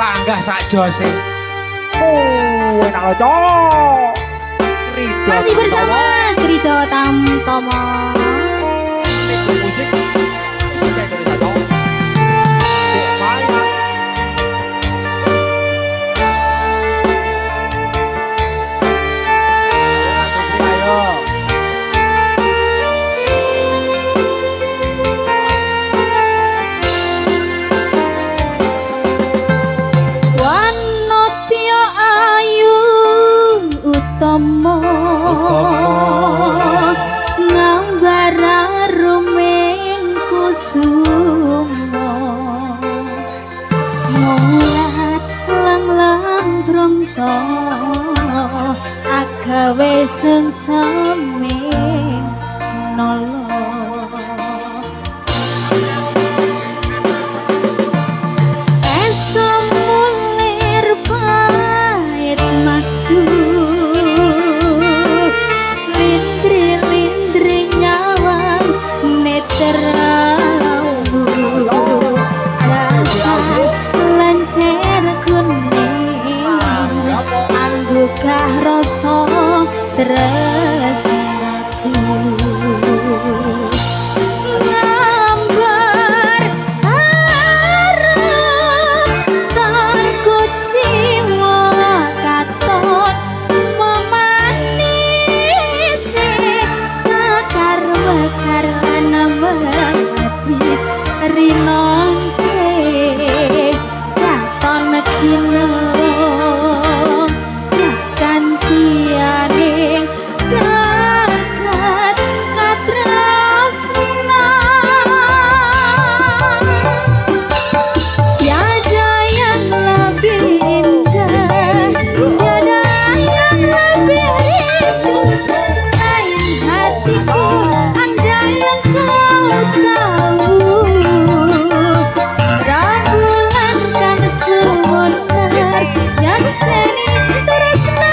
panggah sak jose. Oh, enak loh, Cok. Masih bersama Krito Tamtomo. Musik Indonesia, Cok. Ngambara rumeng kusumo mulat lang-lang bronto agawe sengsaming nolo esok mulir pait matu anggukah rasa tresnaku ngambar arep tanku jiwa katon memanisi sakar mekar lan melati rinonce katon kinelo tianing jagat katresna tiada yang lebih indah tiada yang lebih rindu selain hatiku anda yang kau tahu rambulan kang semenar yang seni tresna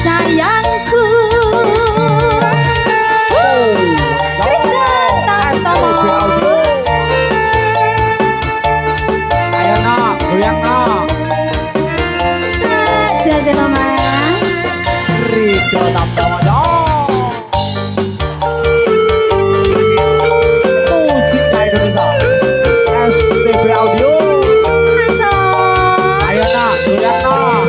sayangku Krito Tamtomo ayo nak goyang nak saja seno mas Krito Tamtomo musik Indonesia STB Audio ayo nak goyang nak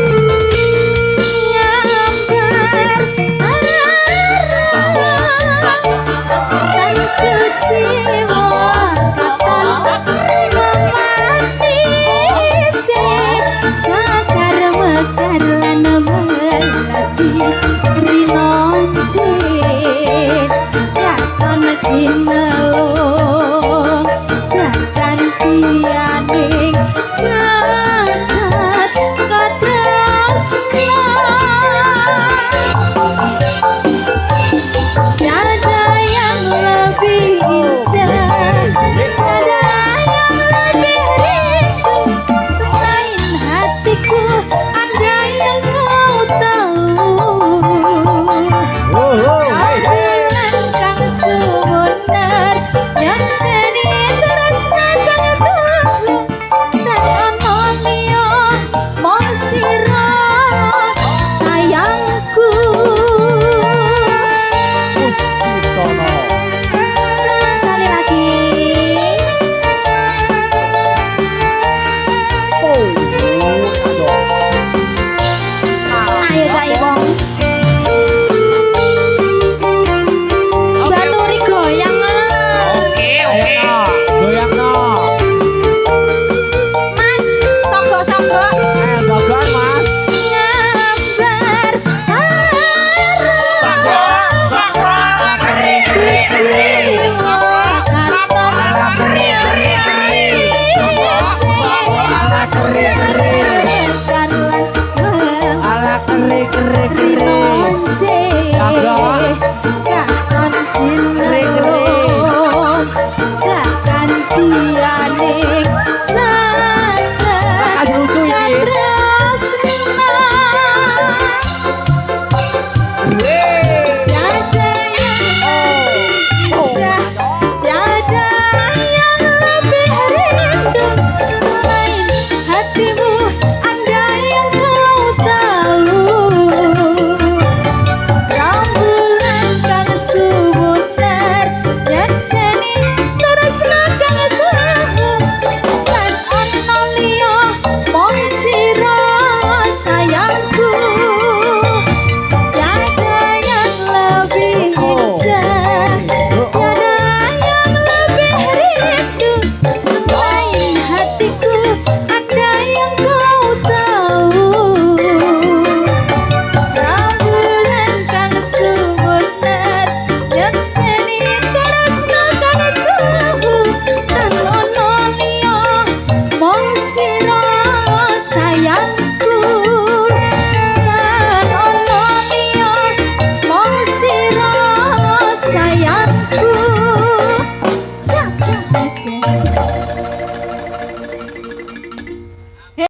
Indonesia